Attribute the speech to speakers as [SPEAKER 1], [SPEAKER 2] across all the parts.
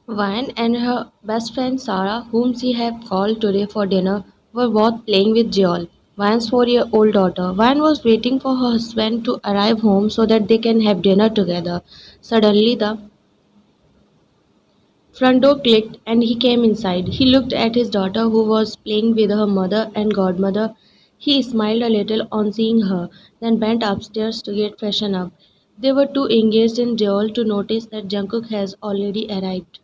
[SPEAKER 1] Van and her best friend Sarah, whom she had called today for dinner, were both playing with Joel, Van's 4-year-old daughter. Van was waiting for her husband to arrive home so that they can have dinner together. Suddenly, the front door clicked and he came inside. He looked at his daughter, who was playing with her mother and godmother. He smiled a little on seeing her, then went upstairs to get freshened up. They were too engaged in Joel to notice that Jungkook has already arrived.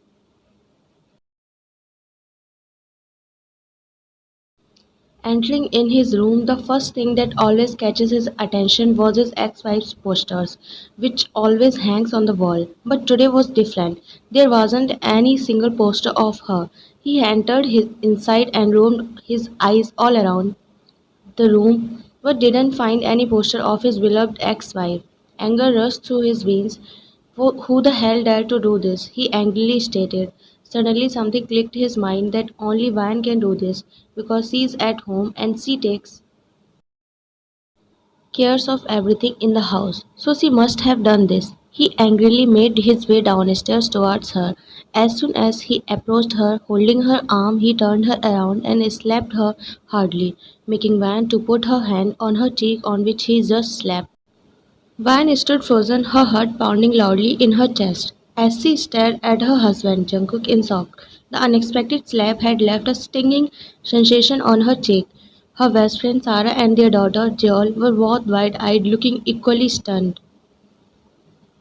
[SPEAKER 1] Entering in his room, the first thing that always catches his attention was his ex-wife's posters, which always hangs on the wall. But today was different. There wasn't any single poster of her. He entered his inside and roamed his eyes all around the room, but didn't find any poster of his beloved ex-wife. Anger rushed through his veins. Who the hell dared to do this? He angrily stated. Suddenly something clicked his mind that only Van can do this because she's at home and she takes cares of everything in the house. So she must have done this. He angrily made his way downstairs towards her. As soon as he approached her, holding her arm, he turned her around and slapped her hardly, making Van to put her hand on her cheek on which he just slapped. Van stood frozen, her heart pounding loudly in her chest, as she stared at her husband, Jungkook, in shock. The unexpected slap had left a stinging sensation on her cheek. Her best friend Sarah and their daughter Joel were both wide-eyed, looking equally stunned.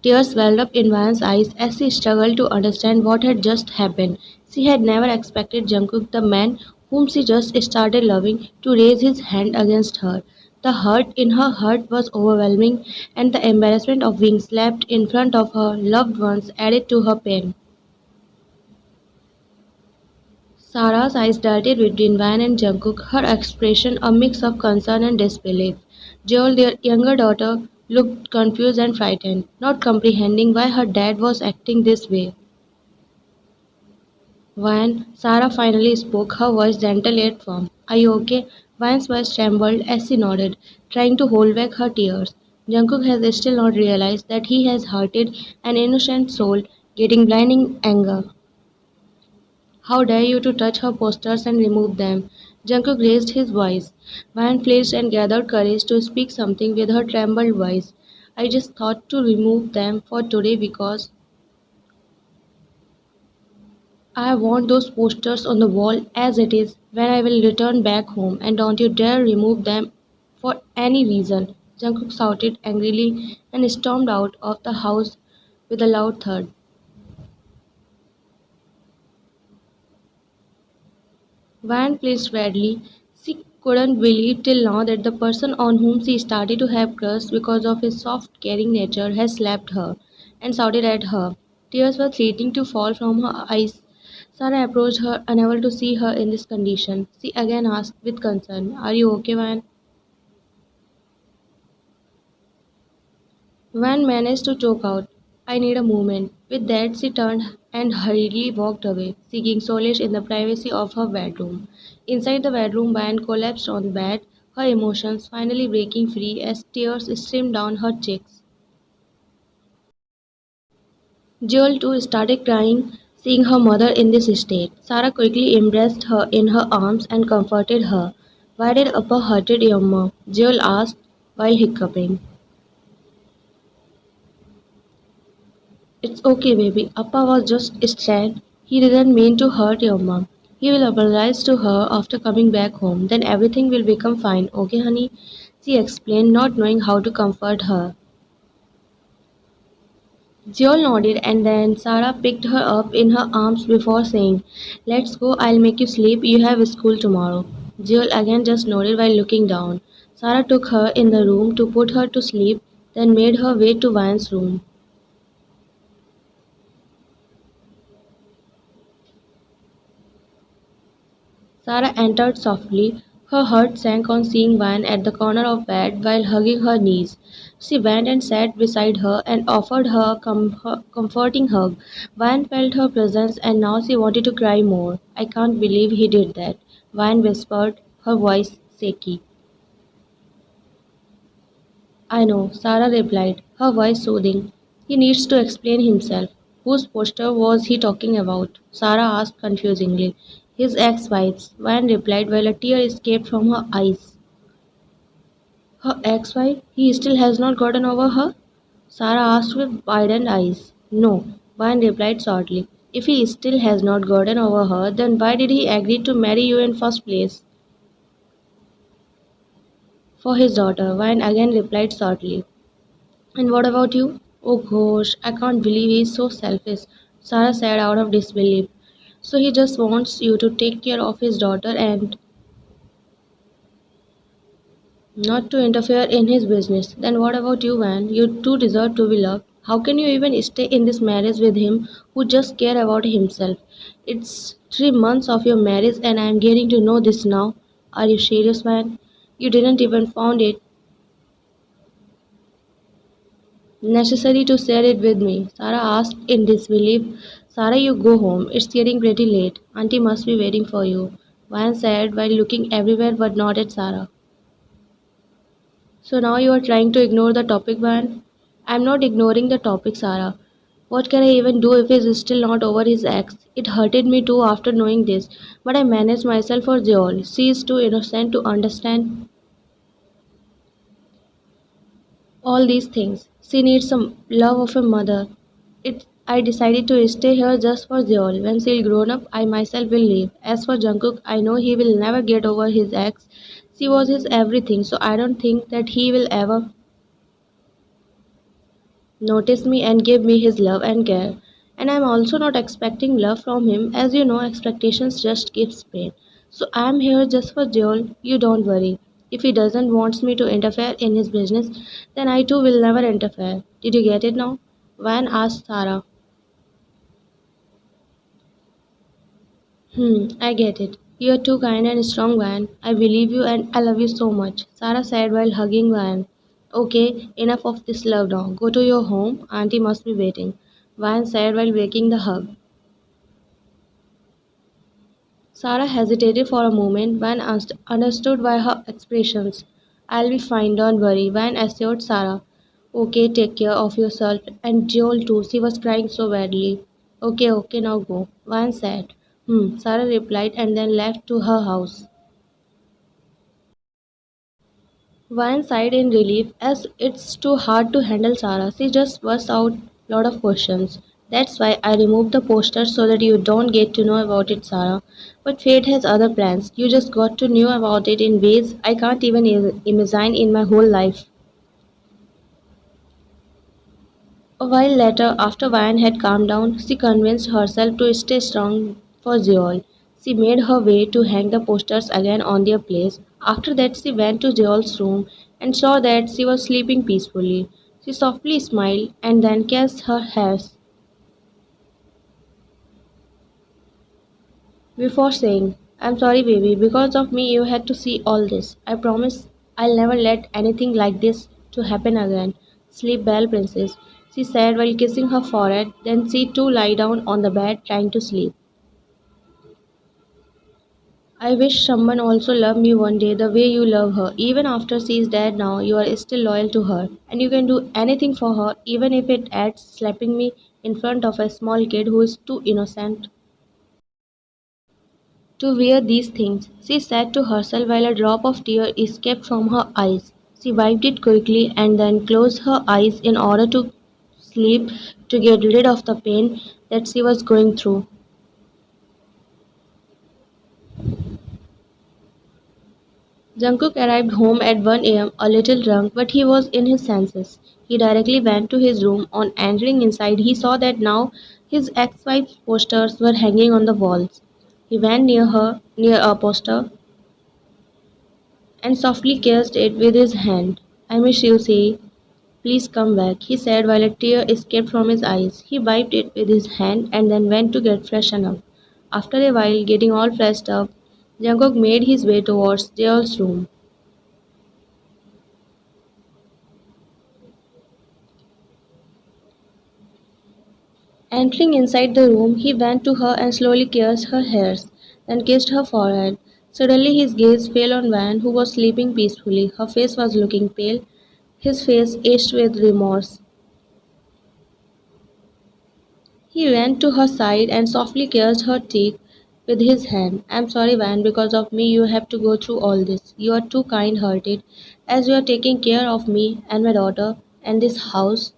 [SPEAKER 1] Tears welled up in Van's eyes as she struggled to understand what had just happened. She had never expected Jungkook, the man whom she just started loving, to raise his hand against her. The hurt in her heart was overwhelming, and the embarrassment of being slapped in front of her loved ones added to her pain. Sarah's eyes darted between Van and Jungkook, her expression a mix of concern and disbelief. Joel, their younger daughter, looked confused and frightened, not comprehending why her dad was acting this way. When Sarah finally spoke, her voice gentle yet firm. "Are you okay?" Van's voice trembled as she nodded, trying to hold back her tears. Jungkook has still not realized that he has hurted an innocent soul, getting blinding anger. "How dare you to touch her posters and remove them?" Jungkook raised his voice. Van flinched and gathered courage to speak something with her trembled voice. "I just thought to remove them for today because I want those posters on the wall as it is when I will return back home, and don't you dare remove them for any reason." Jungkook shouted angrily and stormed out of the house with a loud thud. Van flinched badly. She couldn't believe till now that the person on whom she started to have crush because of his soft, caring nature had slapped her and shouted at her. Tears were threatening to fall from her eyes. Sarah approached her, unable to see her in this condition. She again asked with concern, "Are you okay, Van?" Van managed to choke out, "I need a moment." With that, she turned and hurriedly walked away, seeking solace in the privacy of her bedroom. Inside the bedroom, Van collapsed on the bed, her emotions finally breaking free as tears streamed down her cheeks. Joel too started crying, seeing her mother in this state. Sarah quickly embraced her in her arms and comforted her. "Why did Appa hurted your mom?" Joel asked while hiccuping. "It's okay, baby. Appa was just scared. He didn't mean to hurt your mom. He will apologize to her after coming back home. Then everything will become fine, okay, honey?" She explained, not knowing how to comfort her. Joel nodded and then Sarah picked her up in her arms before saying, "Let's go, I'll make you sleep. You have school tomorrow." Joel again just nodded while looking down. Sarah took her in the room to put her to sleep, then made her way to Van's room. Sarah entered softly. Her heart sank on seeing Van at the corner of bed while hugging her knees. She went and sat beside her and offered her a comforting hug. Van felt her presence and now she wanted to cry more. "I can't believe he did that," Van whispered, her voice shaky. "I know," Sarah replied, her voice soothing. "He needs to explain himself." Whose poster was he talking about? Sarah asked confusingly. His ex-wife's, Van replied while a tear escaped from her eyes. Her ex-wife? He still has not gotten over her? Sarah asked with widened eyes. No, Van replied shortly. If he still has not gotten over her, then why did he agree to marry you in first place? For his daughter, Van again replied shortly. And what about you? Oh gosh, I can't believe he's so selfish, Sarah said out of disbelief. So he just wants you to take care of his daughter and not to interfere in his business. Then what about you, Van? You too deserve to be loved. How can you even stay in this marriage with him who just care about himself? It's 3 months of your marriage and I am getting to know this now. Are you serious, Van? You didn't even found it necessary to share it with me. Sarah asked in disbelief. Sarah, you go home. It's getting pretty late. Auntie must be waiting for you. Van said while looking everywhere but not at Sarah. So now you are trying to ignore the topic, Van? I'm not ignoring the topic, Sarah. What can I even do if he's still not over his ex? It hurted me too after knowing this, but I managed myself for Joel. She is too innocent to understand all these things. She needs some love of a mother. I decided to stay here just for Joel. When she'll grown up, I myself will leave. As for Jungkook, I know he will never get over his ex. She was his everything, so I don't think that he will ever notice me and give me his love and care. And I'm also not expecting love from him. As you know, expectations just gives pain. So I'm here just for Joel. You don't worry. If he doesn't wants me to interfere in his business, then I too will never interfere. Did you get it now? Van asked Sarah. I get it. You're too kind and strong, Van. I believe you and I love you so much, Sarah said while hugging Van. Okay, enough of this love now. Go to your home. Auntie must be waiting, Van said while breaking the hug. Sarah hesitated for a moment. Van understood by her expressions. I'll be fine, don't worry, Van assured Sarah. Okay, take care of yourself. And Joel too, she was crying so badly. Okay, okay, now go, Van said. Sarah replied and then left to her house. Van sighed in relief as it's too hard to handle Sarah. She just burst out lot of questions. That's why I removed the poster so that you don't get to know about it, Sarah. But fate has other plans. You just got to know about it in ways I can't even imagine in my whole life. A while later, after Van had calmed down, she convinced herself to stay strong for Joel. She made her way to hang the posters again on their place. After that, she went to Joel's room and saw that she was sleeping peacefully. She softly smiled and then kissed her hairs before saying, I'm sorry, baby, because of me you had to see all this. I promise I'll never let anything like this to happen again. Sleep well, princess, she said while kissing her forehead. Then she too lay down on the bed trying to sleep. I wish someone also loved me one day the way you love her. Even after she is dead now, you are still loyal to her. And you can do anything for her, even if it adds slapping me in front of a small kid who is too innocent to wear these things, she said to herself while a drop of tear escaped from her eyes. She wiped it quickly and then closed her eyes in order to sleep to get rid of the pain that she was going through. Jungkook arrived home at 1 a.m., a little drunk, but he was in his senses. He directly went to his room. On entering inside, he saw that now his ex-wife's posters were hanging on the walls. He went near a poster, and softly kissed it with his hand. I miss you, say. Please come back, he said while a tear escaped from his eyes. He wiped it with his hand and then went to get freshened up. After a while, getting all freshed up, Jungkook made his way towards Jeol's room. Entering inside the room, he went to her and slowly kissed her hair, then kissed her forehead. Suddenly his gaze fell on Van, who was sleeping peacefully. Her face was looking pale, his face etched with remorse. He ran to her side and softly kissed her cheek with his hand. I'm sorry, Van, because of me you have to go through all this. You are too kind hearted, as you are taking care of me and my daughter and this house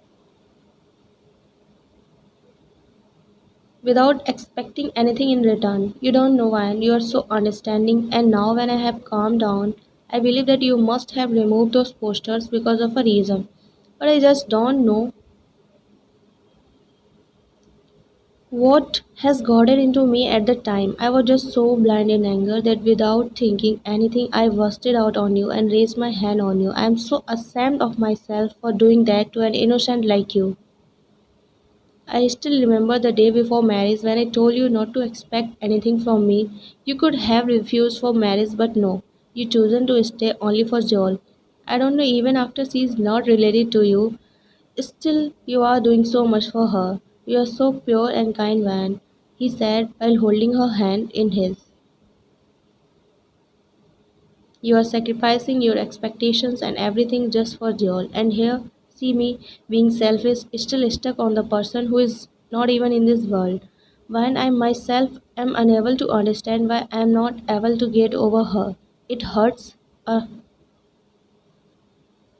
[SPEAKER 1] without expecting anything in return. You don't know, Van, you are so understanding, and now when I have calmed down, I believe that you must have removed those posters because of a reason. But I just don't know what has gotten into me at the time. I was just so blind in anger that without thinking anything, I busted out on you and raised my hand on you. I am so ashamed of myself for doing that to an innocent like you. I still remember the day before marriage when I told you not to expect anything from me. You could have refused for marriage, but no. You chosen to stay only for Joel. I don't know, even after she is not related to you, still, you are doing so much for her. You are so pure and kind, Van, he said while holding her hand in his. You are sacrificing your expectations and everything just for Joel. And here, see me being selfish, still stuck on the person who is not even in this world. When I myself am unable to understand why I am not able to get over her. It hurts a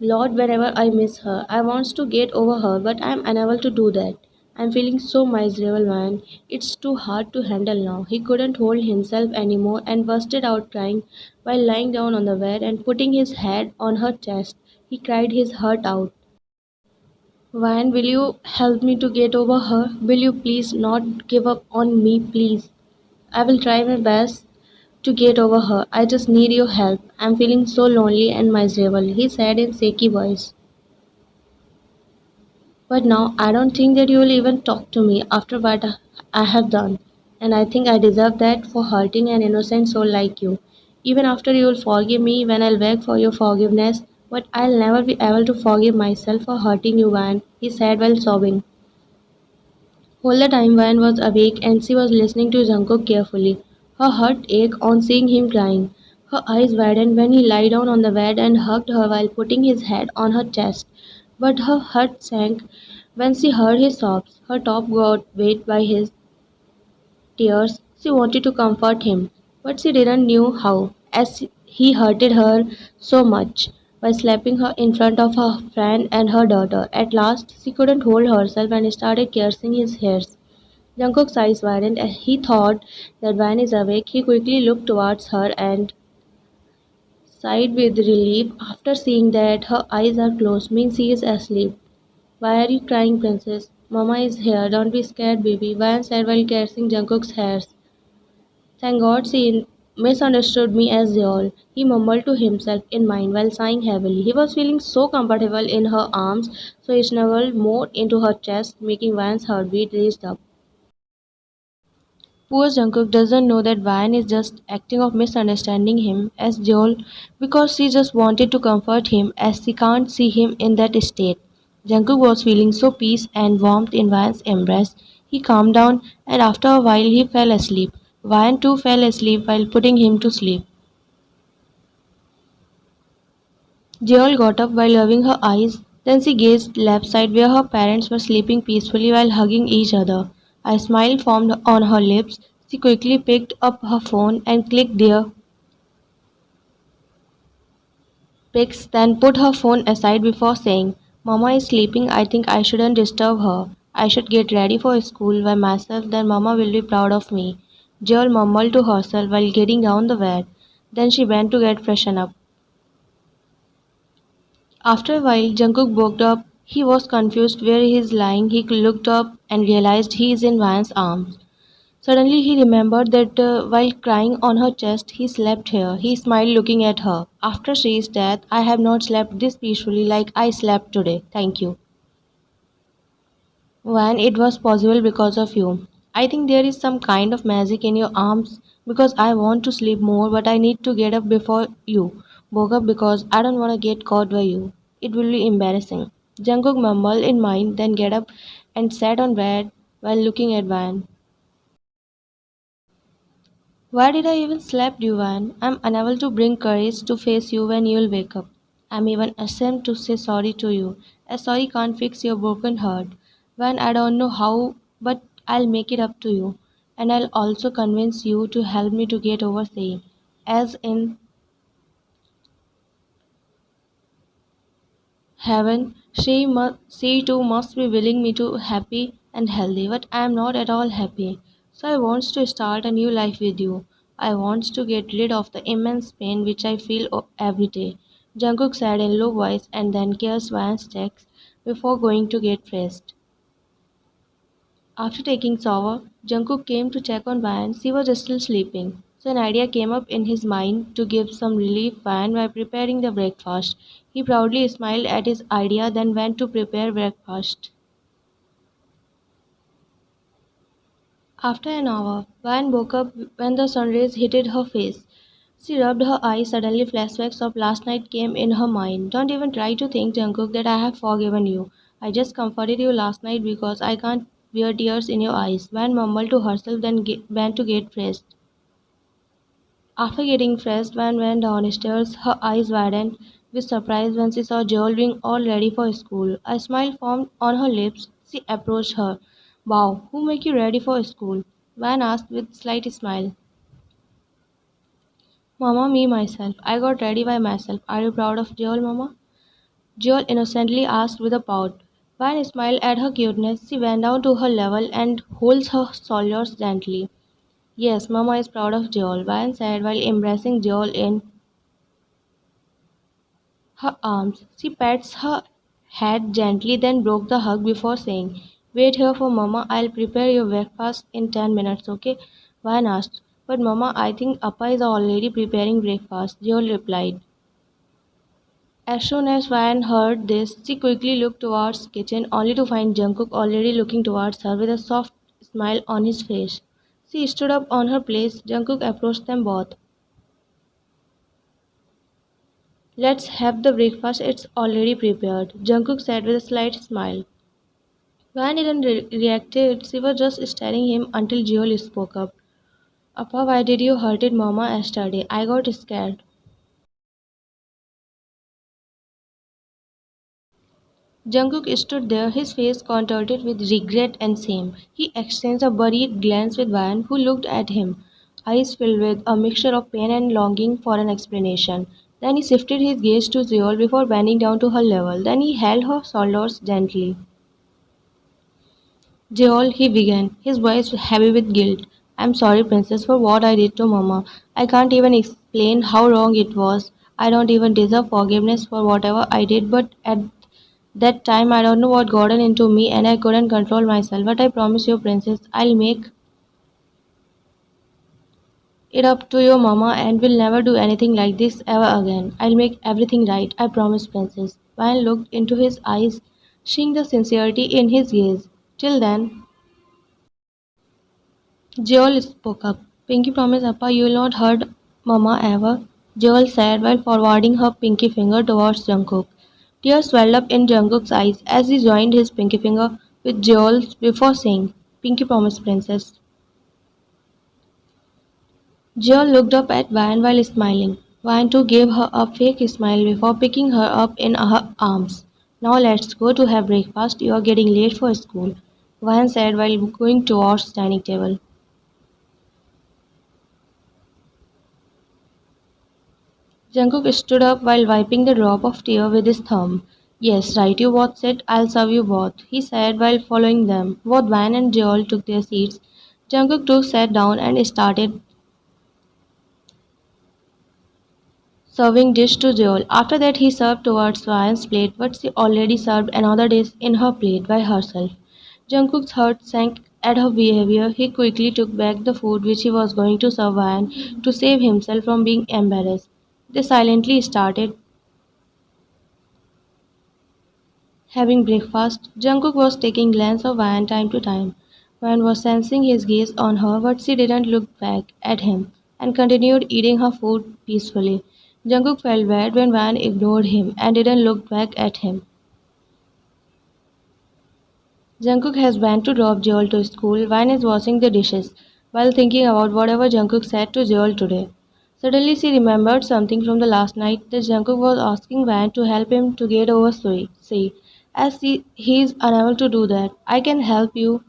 [SPEAKER 1] Lord, whenever I miss her, I wants to get over her, but I'm unable to do that. I'm feeling so miserable, man. It's too hard to handle now. He couldn't hold himself anymore and busted out crying while lying down on the bed and putting his head on her chest. He cried his heart out. Van, will you help me to get over her? Will you please not give up on me, please? I will try my best to get over her. I just need your help. I'm feeling so lonely and miserable, he said in shaky voice. But now I don't think that you will even talk to me after what I have done. And I think I deserve that for hurting an innocent soul like you. Even after you will forgive me when I'll beg for your forgiveness, but I'll never be able to forgive myself for hurting you, Van, he said while sobbing. All the time Van was awake and she was listening to Jungkook carefully. Her heart ached on seeing him crying. Her eyes widened when he lay down on the bed and hugged her while putting his head on her chest. But her heart sank when she heard his sobs. Her top got wet by his tears. She wanted to comfort him, but she didn't know how, as he hurted her so much by slapping her in front of her friend and her daughter. At last, she couldn't hold herself and started cursing his hairs. Jungkook's eyes widened as he thought that Van is awake. He quickly looked towards her and sighed with relief after seeing that her eyes are closed, means she is asleep. Why are you crying, princess? Mama is here. Don't be scared, baby. Van said while caressing Jungkook's hairs. Thank God she misunderstood me as Zeol, he mumbled to himself in mind while sighing heavily. He was feeling so comfortable in her arms, so he snuggled more into her chest, making Van's heartbeat race up. Poor Jungkook doesn't know that Van is just acting of misunderstanding him as Joel because she just wanted to comfort him as she can't see him in that state. Jungkook was feeling so peace and warmth in Van's embrace. He calmed down and after a while he fell asleep. Van too fell asleep while putting him to sleep. Joel got up while rubbing her eyes. Then she gazed left side where her parents were sleeping peacefully while hugging each other. A smile formed on her lips. She quickly picked up her phone and clicked their pics, then put her phone aside before saying, Mama is sleeping. I think I shouldn't disturb her. I should get ready for school by myself, then Mama will be proud of me. Joel mumbled to herself while getting down the bed. Then she went to get freshened up. After a while, Jungkook woke up. He was confused where he is lying. He looked up and realized he is in Van's arms. Suddenly, he remembered that while crying on her chest, he slept here. He smiled, looking at her. After Shree's death, I have not slept this peacefully like I slept today. Thank you. Van, it was possible because of you. I think there is some kind of magic in your arms because I want to sleep more, but I need to get up before you. Woke up because I don't want to get caught by you. It will be embarrassing. Jungkook mumbled in mind, then get up and sat on bed while looking at Van. Why did I even slap you, Van? I'm unable to bring courage to face you when you'll wake up. I'm even ashamed to say sorry to you, as sorry can't fix your broken heart. Van, I don't know how, but I'll make it up to you. And I'll also convince you to help me to get over saying. As in heaven, she too must be willing me to happy and healthy, but I am not at all happy. So I want to start a new life with you. I want to get rid of the immense pain which I feel every day. Jungkook said in low voice and then kissed Van's text before going to get dressed. After taking shower, Jungkook came to check on Van. She was still sleeping. So an idea came up in his mind to give some relief Van by preparing the breakfast. He proudly smiled at his idea, then went to prepare breakfast. After an hour, Van woke up when the sun rays hit her face. She rubbed her eyes. Suddenly, flashbacks of last night came in her mind. Don't even try to think, Jungkook, that I have forgiven you. I just comforted you last night because I can't bear tears in your eyes. Van mumbled to herself, then went to get dressed. After getting dressed, Van went downstairs. Her eyes widened with surprise when she saw Joel being all ready for school. A smile formed on her lips. She approached her. Wow, who make you ready for school? Van asked with a slight smile. Mama, me myself. I got ready by myself. Are you proud of Joel, Mama? Joel innocently asked with a pout. Van smiled at her cuteness. She went down to her level and holds her shoulders gently. Yes, Mama is proud of Joel, Van said while embracing Joel in her arms. She pats her head gently, then broke the hug before saying, Wait here for Mama, I'll prepare your breakfast in 10 minutes, okay? Van asked. But Mama, I think Appa is already preparing breakfast, Joel replied. As soon as Van heard this, she quickly looked towards the kitchen only to find Jungkook already looking towards her with a soft smile on his face. She stood up on her place. Jungkook approached them both. Let's have the breakfast, it's already prepared, Jungkook said with a slight smile. Van didn't react, she was just staring him until Joel spoke up. Appa, why did you hurt it Mama yesterday? I got scared. Jungkook stood there, his face contorted with regret and shame. He exchanged a worried glance with Van, who looked at him, eyes filled with a mixture of pain and longing for an explanation. Then he shifted his gaze to Zeol before bending down to her level. Then he held her shoulders gently. Zeol, he began, his voice heavy with guilt. I'm sorry, Princess, for what I did to Mama. I can't even explain how wrong it was. I don't even deserve forgiveness for whatever I did, but at that time I don't know what got into me and I couldn't control myself. But I promise you, Princess, I'll make it up to your Mama and will never do anything like this ever again. I'll make everything right. I promise, Princess. Vine looked into his eyes, seeing the sincerity in his gaze. Till then, Joel spoke up. Pinky promise Appa you will not hurt Mama ever. Joel said while forwarding her pinky finger towards Jungkook. Tears welled up in Jungkook's eyes as he joined his pinky finger with Joel's before saying, Pinky promise, Princess. Joel looked up at Van while smiling. Van too gave her a fake smile before picking her up in her arms. Now let's go to have breakfast. You are getting late for school, Van said while going towards the dining table. Jungkook stood up while wiping the drop of tear with his thumb. Yes, right, you both sit. I'll serve you both, he said while following them. Both Van and Joel took their seats. Jungkook too sat down and started serving dish to Joel. After that, he served towards Van's plate, but she already served another dish in her plate by herself. Jungkook's heart sank at her behavior. He quickly took back the food which he was going to serve Van to save himself from being embarrassed. They silently started having breakfast. Jungkook was taking glances of Van time to time. Van was sensing his gaze on her, but she didn't look back at him and continued eating her food peacefully. Jungkook felt bad when Van ignored him and didn't look back at him. Jungkook has went to drop Joel to school. Van is washing the dishes while thinking about whatever Jungkook said to Joel today. Suddenly she remembered something from the last night that Jungkook was asking Van to help him to get over Sui. As he is unable to do that, I can help you.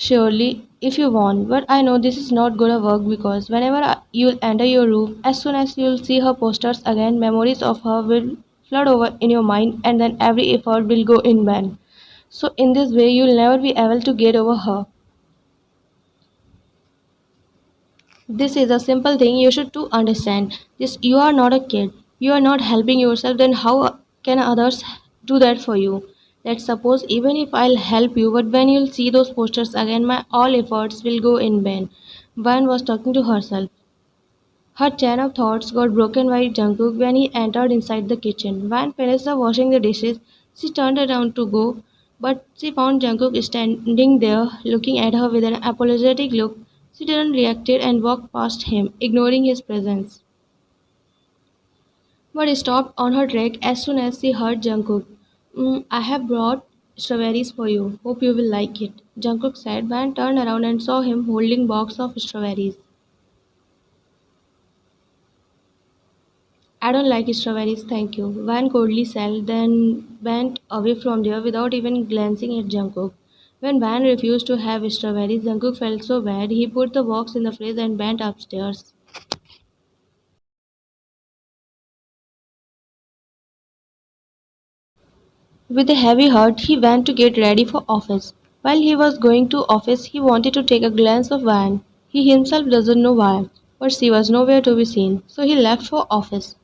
[SPEAKER 1] Surely, if you want, but I know this is not gonna work because whenever you'll enter your room, as soon as you'll see her posters again, memories of her will flood over in your mind and then every effort will go in vain. So, in this way, you'll never be able to get over her. This is a simple thing you should to understand. This you are not a kid. You are not helping yourself, then how can others do that for you? Let's suppose even if I'll help you, but when you'll see those posters again, my all efforts will go in vain. Van was talking to herself. Her chain of thoughts got broken by Jungkook when he entered inside the kitchen. Van finished washing the dishes. She turned around to go, but she found Jungkook standing there, looking at her with an apologetic look. She didn't react and walked past him, ignoring his presence. But stopped on her track as soon as she heard Jungkook. I have brought strawberries for you. Hope you will like it. Jungkook said. Van turned around and saw him holding box of strawberries. I don't like strawberries, thank you. Van coldly said, then went away from there without even glancing at Jungkook. When Van refused to have strawberries, Jungkook felt so bad he put the box in the fridge and went upstairs. With a heavy heart, he went to get ready for office. While he was going to office, he wanted to take a glance of Van. He himself doesn't know why, but she was nowhere to be seen, so he left for office.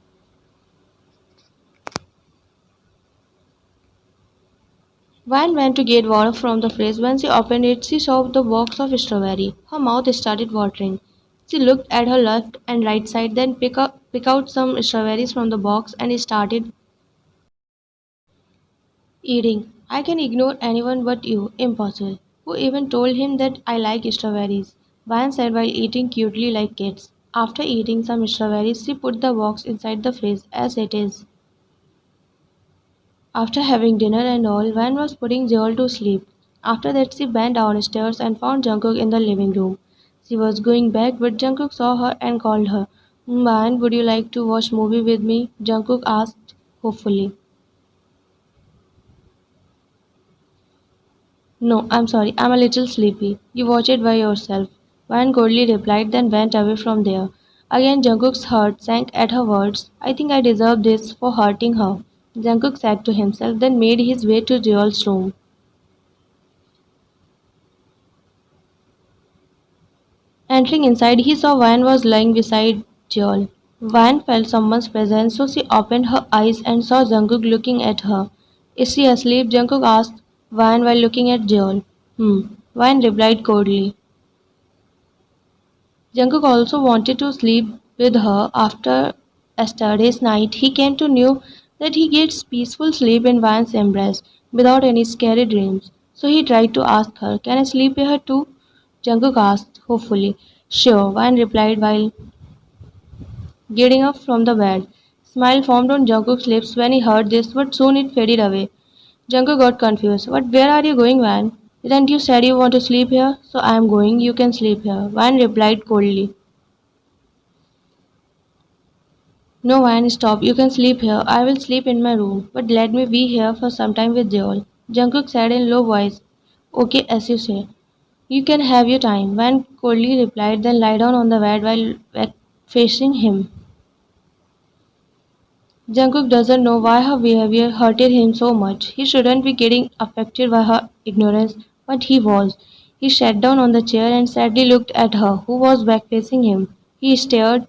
[SPEAKER 1] Van went to get water from the fridge. When she opened it, she saw the box of strawberry. Her mouth started watering. She looked at her left and right side, then pick out some strawberries from the box and started eating. I can ignore anyone but you. Impossible. Who even told him that I like strawberries? Van said while eating cutely like kids. After eating some strawberries, she put the box inside the fridge as it is. After having dinner and all, Van was putting Joel to sleep. After that, she went downstairs and found Jungkook in the living room. She was going back, but Jungkook saw her and called her. Van, would you like to watch movie with me? Jungkook asked hopefully. No, I'm sorry, I'm a little sleepy. You watch it by yourself. Van coldly replied, then went away from there. Again, Jungkook's heart sank at her words. I think I deserve this for hurting her. Jungkook said to himself, then made his way to Joel's room. Entering inside, he saw Van was lying beside Joel. Van felt someone's presence, so she opened her eyes and saw Jungkook looking at her. Is she asleep? Jungkook asked Van while looking at Joel. Van replied coldly. Jungkook also wanted to sleep with her after yesterday's night. He came to know that he gets peaceful sleep in Van's embrace without any scary dreams. So he tried to ask her, can I sleep here too? Jungkook asked, hopefully. Sure, Van replied while getting up from the bed. Smile formed on Jungkook's lips when he heard this, but soon it faded away. Jungkook got confused. But where are you going, Van? Didn't you said you want to sleep here? So I am going. You can sleep here. Van replied coldly. No, Van, stop. You can sleep here. I will sleep in my room. But let me be here for some time with Joel. Jungkook said in low voice. Okay, as you say. You can have your time. Van coldly replied, then lie down on the bed while facing him. Jungkook doesn't know why her behavior hurted him so much. He shouldn't be getting affected by her ignorance, but he was. He sat down on the chair and sadly looked at her, who was back facing him. He stared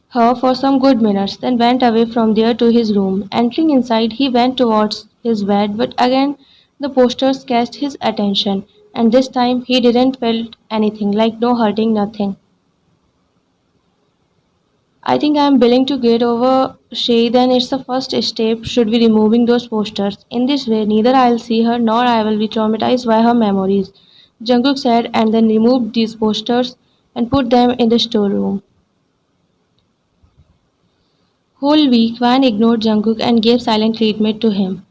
[SPEAKER 1] her for some good minutes, then went away from there to his room. Entering inside, he went towards his bed, but again the posters catched his attention, and this time he didn't felt anything, like no hurting, nothing. I think I am willing to get over Shay, then it's the first step should be removing those posters. In this way, neither I'll see her nor I will be traumatized by her memories. Jungkook said and then removed these posters and put them in the storeroom. Whole week, Van ignored Jungkook and gave silent treatment to him.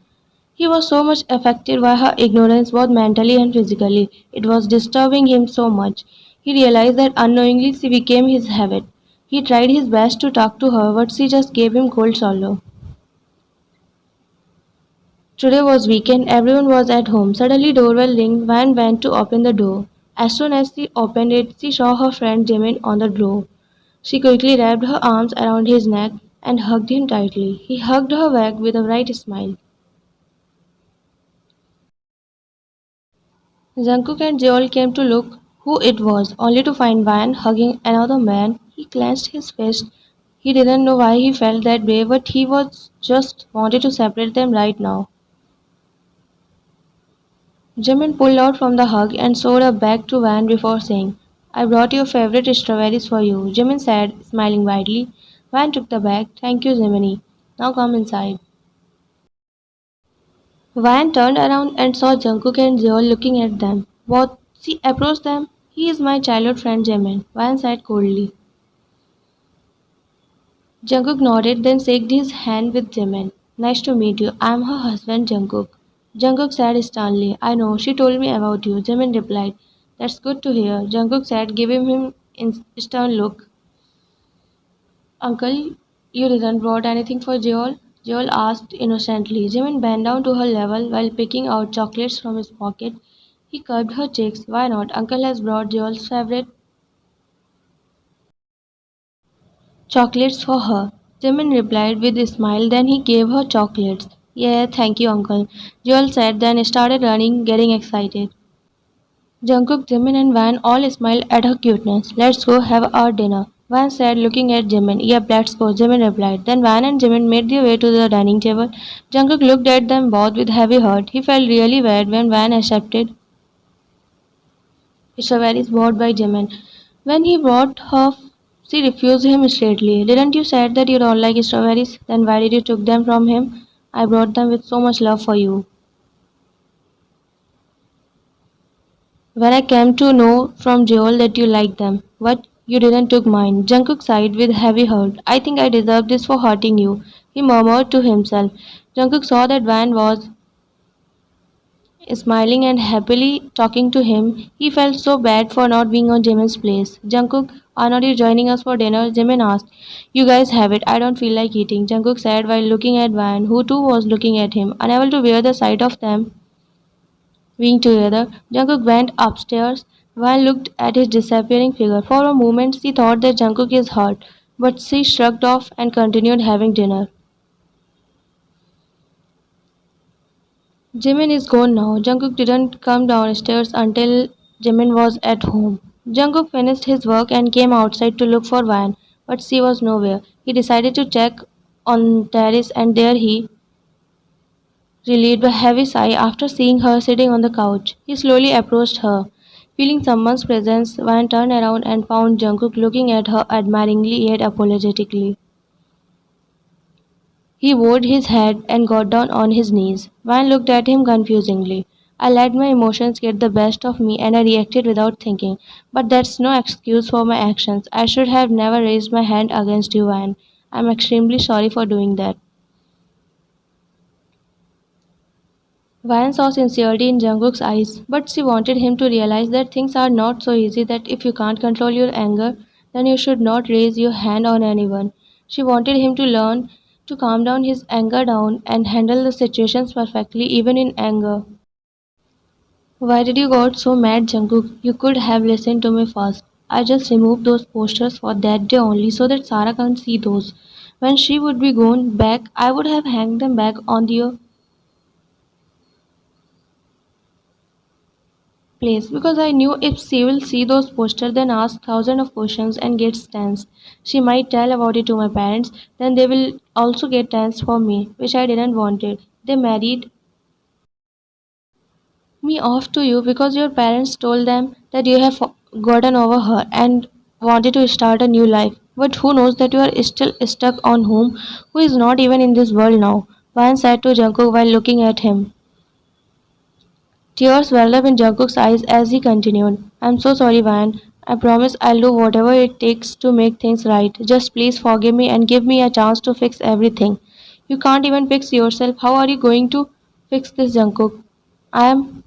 [SPEAKER 1] He was so much affected by her ignorance both mentally and physically. It was disturbing him so much. He realized that unknowingly she became his habit. He tried his best to talk to her, but she just gave him cold shoulder. Today was weekend, everyone was at home. Suddenly doorbell rang, Van went to open the door. As soon as she opened it, she saw her friend Jimin on the door. She quickly wrapped her arms around his neck and hugged him tightly. He hugged her back with a bright smile. Jungkook and Jeol came to look who it was, only to find Van hugging another man. He clenched his fist. He didn't know why he felt that way, but he was just wanted to separate them right now. Jimin pulled out from the hug and showed a bag to Van before saying, I brought your favorite strawberries for you, Jimin said, smiling widely. Van took the bag. Thank you, Jiminy. Now come inside. Van turned around and saw Jungkook and Jeol looking at them. What? She approached them. He is my childhood friend Jimin, Van said coldly. Jungkook nodded, then shook his hand with Jimin. Nice to meet you. I am her husband, Jungkook. Jungkook said sternly. I know, she told me about you, Jimin replied. That's good to hear, Jungkook said, giving him a stern look. Uncle, you didn't brought anything for Jeol? Jeol asked innocently. Jimin bent down to her level while picking out chocolates from his pocket. He curbed her cheeks. Why not? Uncle has brought Jeol's favorite chocolates for her. Jimin replied with a smile, then he gave her chocolates. Yeah, thank you, uncle. Joel said, then started running, getting excited. Jungkook, Jimin, and Van all smiled at her cuteness. Let's go have our dinner. Van said, looking at Jimin. Yep, let's go, Jimin replied. Then Van and Jimin made their way to the dining table. Jungkook looked at them both with heavy heart. He felt really bad when Van accepted strawberries bought by Jimin. When he brought her, she refused him straightly. Didn't you said that you don't like strawberries? Then why did you took them from him? I brought them with so much love for you. When I came to know from Joel that you liked them, what? You didn't took mine. Jungkook sighed with heavy heart. I think I deserve this for hurting you, he murmured to himself. Jungkook saw that Van was smiling and happily talking to him. He felt so bad for not being on Jimin's place. Jungkook, are not you joining us for dinner? Jimin asked. You guys have it. I don't feel like eating, Jungkook said while looking at Van, who too was looking at him, unable to bear the sight of them being together. Jungkook went upstairs. Van looked at his disappearing figure. For a moment she thought that Jungkook is hurt, but she shrugged off and continued having dinner. Jimin is gone now. Jungkook didn't come downstairs until Jimin was at home. Jungkook finished his work and came outside to look for Van, but she was nowhere. He decided to check on terrace and there he relieved a heavy sigh after seeing her sitting on the couch. He slowly approached her. Feeling someone's presence, Van turned around and found Jungkook looking at her admiringly yet apologetically. He bowed his head and got down on his knees. Van looked at him confusingly. I let my emotions get the best of me and I reacted without thinking. But that's no excuse for my actions. I should have never raised my hand against you, Van. I'm extremely sorry for doing that. Van saw sincerity in Jungkook's eyes, but she wanted him to realize that things are not so easy that if you can't control your anger, then you should not raise your hand on anyone. She wanted him to learn to calm down his anger down and handle the situations perfectly even in anger. Why did you got so mad, Jungkook? You could have listened to me first. I just removed those posters for that day only so that Sarah can't see those. When she would be gone back, I would have hanged them back on your place because I knew if she will see those posters then ask thousands of questions and get tense. She might tell about it to my parents, then they will also get tense for me, which I didn't want it. They married me off to you because your parents told them that you have gotten over her and wanted to start a new life. But who knows that you are still stuck on who is not even in this world now? Van said to Jungkook while looking at him. Tears welled up in Jungkook's eyes as he continued. I'm so sorry, Van. I promise I'll do whatever it takes to make things right. Just please forgive me and give me a chance to fix everything. You can't even fix yourself. How are you going to fix this, Jungkook? I am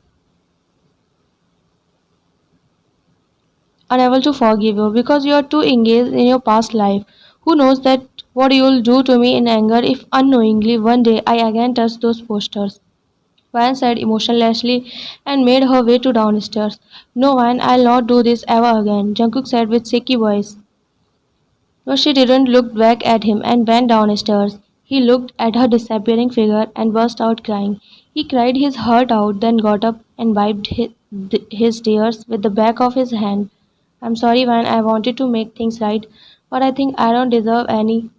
[SPEAKER 1] unable to forgive you because you are too engaged in your past life. Who knows that what you'll do to me in anger if unknowingly one day I again touch those posters. Van said emotionlessly and made her way to downstairs. No, Van, I'll not do this ever again, Jungkook said with shaky voice. But she didn't look back at him and went downstairs. He looked at her disappearing figure and burst out crying. He cried his heart out, then got up and wiped his tears with the back of his hand. I'm sorry, Van, I wanted to make things right, but I think I don't deserve any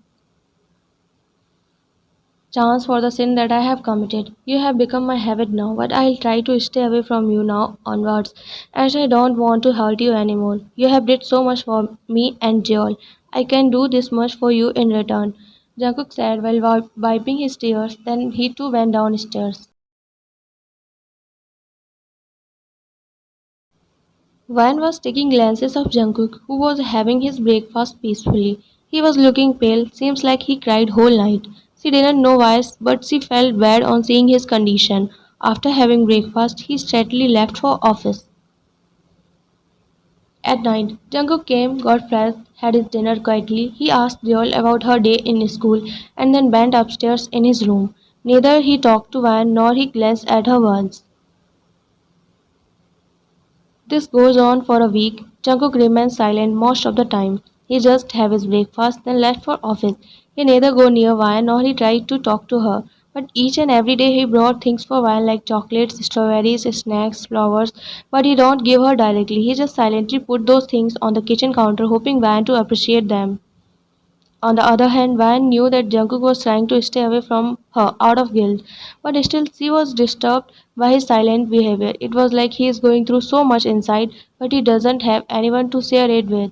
[SPEAKER 1] chance for the sin that I have committed. You have become my habit now, but I'll try to stay away from you now onwards, as I don't want to hurt you anymore. You have did so much for me and Joel. I can do this much for you in return. Jungkook said while wiping his tears, then he too went downstairs. Van was taking glances of Jungkook, who was having his breakfast peacefully. He was looking pale, seems like he cried whole night. She didn't know why, but she felt bad on seeing his condition. After having breakfast, he straightly left for office. At night, Jungkook came, got fresh, had his dinner quietly. He asked Jeol about her day in school, and then went upstairs in his room. Neither he talked to Van nor he glanced at her once. This goes on for a week. Jungkook remains silent most of the time. He just have his breakfast, then left for office. He neither go near Vian nor he tried to talk to her. But each and every day he brought things for Vian like chocolates, strawberries, snacks, flowers. But he don't give her directly. He just silently put those things on the kitchen counter, hoping Vian to appreciate them. On the other hand, Van knew that Jungkook was trying to stay away from her out of guilt, but still she was disturbed by his silent behavior. It was like he is going through so much inside, but he doesn't have anyone to share it with.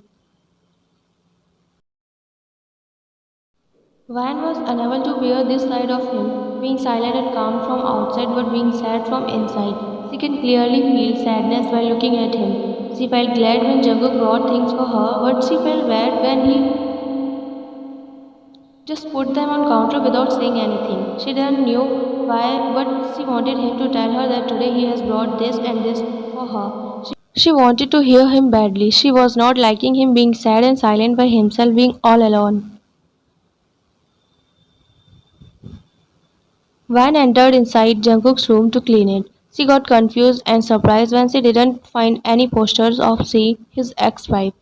[SPEAKER 1] Van was unable to bear this side of him, being silent and calm from outside but being sad from inside. She can clearly feel sadness while looking at him. She felt glad when Jungkook brought things for her, but she felt bad when he just put them on counter without saying anything. She didn't knew why, but she wanted him to tell her that today he has brought this and this for her. She wanted to hear him badly. She was not liking him being sad and silent by himself, being all alone. Van entered inside Jungkook's room to clean it. She got confused and surprised when she didn't find any posters of she, his ex-wife.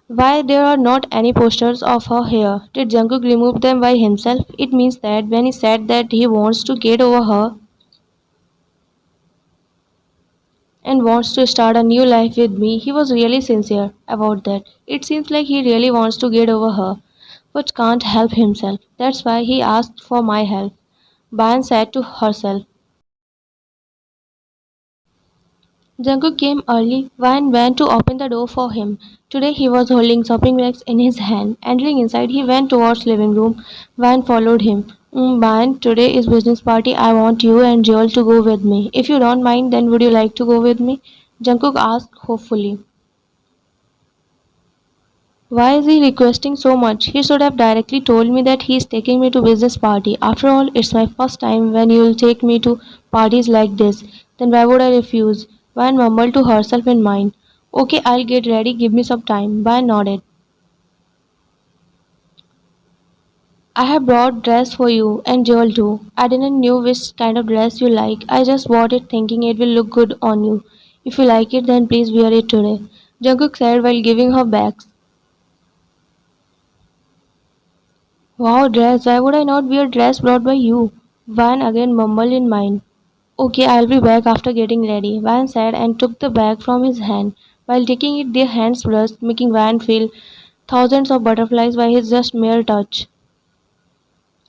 [SPEAKER 1] Why there are not any posters of her here? Did Jungkook remove them by himself? It means that when he said that he wants to get over her and wants to start a new life with me, he was really sincere about that. It seems like he really wants to get over her, but can't help himself. That's why he asked for my help. Ban said to herself. Jungkook came early. Van went to open the door for him. Today he was holding shopping bags in his hand. Entering inside, he went towards living room. Van followed him. Van, today is business party. I want you and Joel to go with me. If you don't mind, then would you like to go with me? Jungkook asked hopefully. Why is he requesting so much? He should have directly told me that he is taking me to business party. After all, it's my first time when you'll take me to parties like this. Then why would I refuse? Van mumbled to herself in mind. Okay, I'll get ready. Give me some time. Van nodded. I have brought dress for you and Joel too. I didn't know which kind of dress you like. I just bought it thinking it will look good on you. If you like it, then please wear it today. Jungkook said while giving her bags. Wow, dress. Why would I not wear dress brought by you? Van again mumbled in mind. Okay, I'll be back after getting ready, Van said and took the bag from his hand. While taking it, their hands brushed, making Van feel thousands of butterflies by his just mere touch.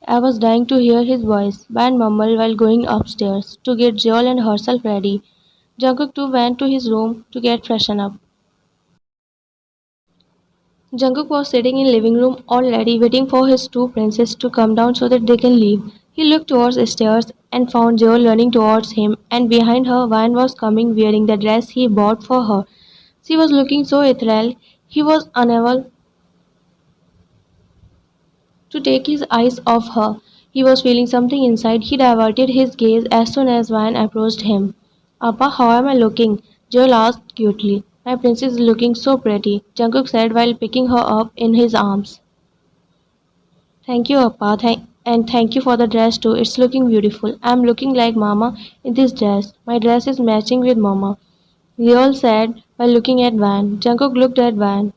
[SPEAKER 1] I was dying to hear his voice, Van mumbled while going upstairs to get Joel and herself ready. Jungkook too went to his room to get freshened up. Jungkook was sitting in living room already waiting for his two princes to come down so that they can leave. He looked towards the stairs and found Joel running towards him and behind her Van was coming wearing the dress he bought for her. She was looking so ethereal, he was unable to take his eyes off her. He was feeling something inside. He diverted his gaze as soon as Van approached him. Appa, how am I looking? Joel asked cutely. My princess is looking so pretty, Jungkook said while picking her up in his arms. Thank you, Appa. And thank you for the dress too. It's looking beautiful. I'm looking like Mama in this dress. My dress is matching with Mama. We all said while looking at Van. Jungkook looked at Van.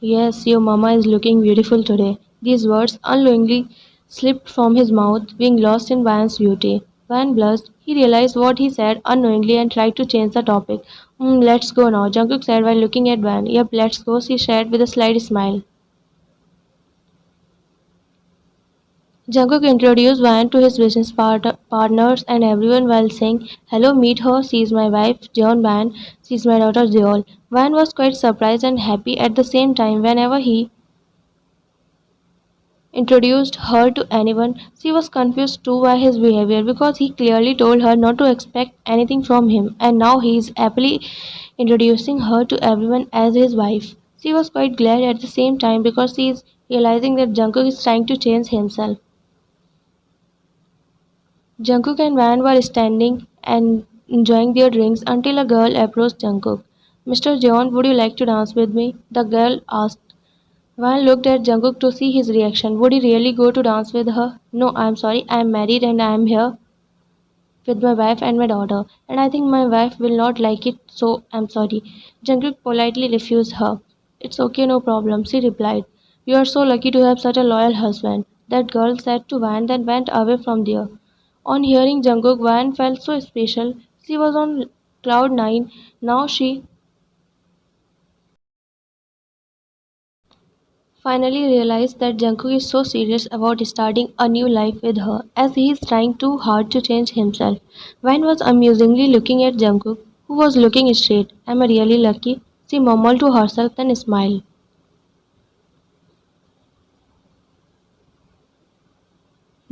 [SPEAKER 1] Yes, your Mama is looking beautiful today. These words unknowingly slipped from his mouth, being lost in Van's beauty. Van blushed. He realized what he said unknowingly and tried to change the topic. Let's go now, Jungkook said while looking at Van. Yep, let's go, she said with a slight smile. Jungkook introduced Van to his partners and everyone while saying, "Hello, meet her. She is my wife, Jeon. She is my daughter, Jeol." Van was quite surprised and happy at the same time whenever he introduced her to anyone. She was confused too by his behavior because he clearly told her not to expect anything from him, and now he is happily introducing her to everyone as his wife. She was quite glad at the same time because she is realizing that Jungkook is trying to change himself. Jungkook and Van were standing and enjoying their drinks until a girl approached Jungkook. "Mr. Jeon, would you like to dance with me?" the girl asked. Van looked at Jungkook to see his reaction. Would he really go to dance with her? "No, I'm sorry. I'm married and I'm here with my wife and my daughter. And I think my wife will not like it, so I'm sorry." Jungkook politely refused her. "It's okay, no problem," she replied. "You are so lucky to have such a loyal husband," that girl said to Van, then went away from there. On hearing Jungkook, Van felt so special. She was on cloud nine. Now she finally realized that Jungkook is so serious about starting a new life with her, as he is trying too hard to change himself. Van was amusingly looking at Jungkook, who was looking straight. "Am I really lucky?" she mumbled to herself, then smiled.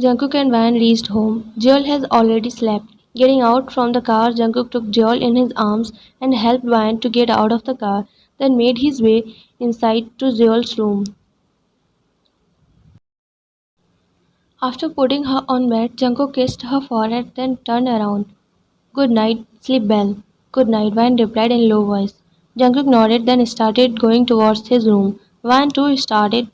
[SPEAKER 1] Jungkook and Van reached home. Jeol has already slept. Getting out from the car, Jungkook took Jeol in his arms and helped Van to get out of the car, then made his way inside to Jeol's room. After putting her on bed, Jungkook kissed her forehead, then turned around. "Good night, sleep well." "Good night," Van replied in low voice. Jungkook nodded, then started going towards his room. Van too started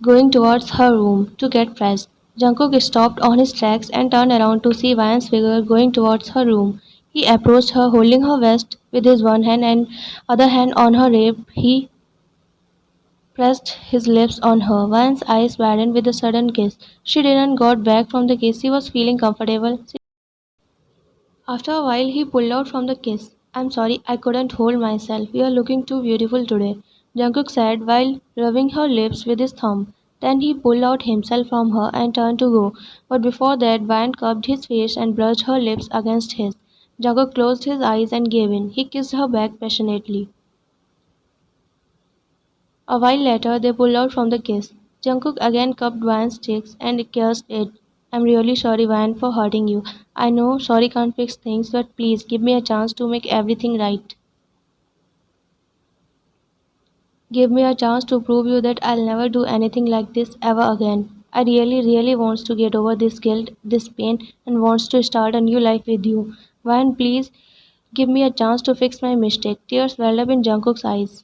[SPEAKER 1] going towards her room to get dressed. Jungkook stopped on his tracks and turned around to see Van's figure going towards her room. He approached her, holding her waist with his one hand and other hand on her rape. He pressed his lips on her. Van's eyes widened with a sudden kiss. She didn't got back from the kiss. She was feeling comfortable. After a while, he pulled out from the kiss. "I'm sorry, I couldn't hold myself. You are looking too beautiful today," Jungkook said while rubbing her lips with his thumb. Then he pulled out himself from her and turned to go. But before that, Van cupped his face and brushed her lips against his. Jungkook closed his eyes and gave in. He kissed her back passionately. A while later, they pulled out from the kiss. Jungkook again cupped Van's cheeks and kissed it. "I'm really sorry, Van, for hurting you. I know sorry can't fix things, but please give me a chance to make everything right. Give me a chance to prove you that I'll never do anything like this ever again. I really, really wants to get over this guilt, this pain, and wants to start a new life with you. Van, please give me a chance to fix my mistake." Tears welled up in Jungkook's eyes.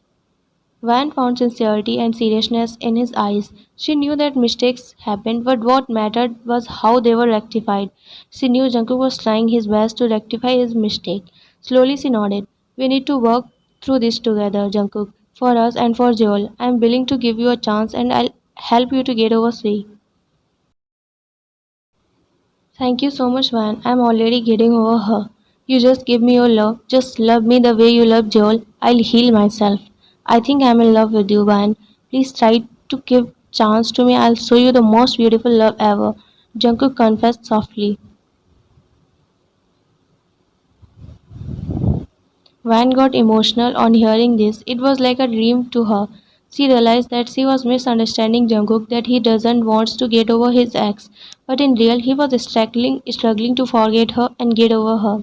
[SPEAKER 1] Van found sincerity and seriousness in his eyes. She knew that mistakes happened, but what mattered was how they were rectified. She knew Jungkook was trying his best to rectify his mistake. Slowly she nodded. "We need to work through this together, Jungkook. For us and for Jeol. I am willing to give you a chance and I'll help you to get over Sui." "Thank you so much, Van. I'm already getting over her. You just give me your love. Just love me the way you love Joel. I'll heal myself. I think I'm in love with you, Van. Please try to give chance to me. I'll show you the most beautiful love ever," Jungkook confessed softly. Van got emotional on hearing this. It was like a dream to her. She realized that she was misunderstanding Jungkook, that he doesn't want to get over his ex, but in real he was struggling to forget her and get over her.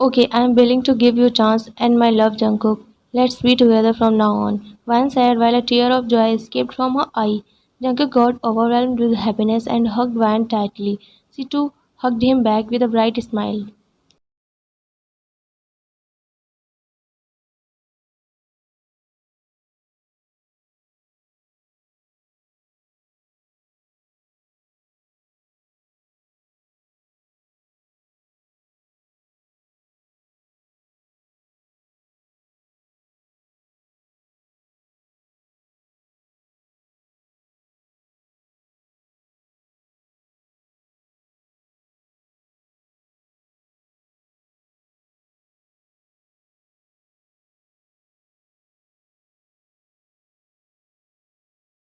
[SPEAKER 1] "Okay, I'm willing to give you a chance and my love, Jungkook. Let's be together from now on," Van said while a tear of joy escaped from her eye. Jungkook got overwhelmed with happiness and hugged Van tightly. She too hugged him back with a bright smile.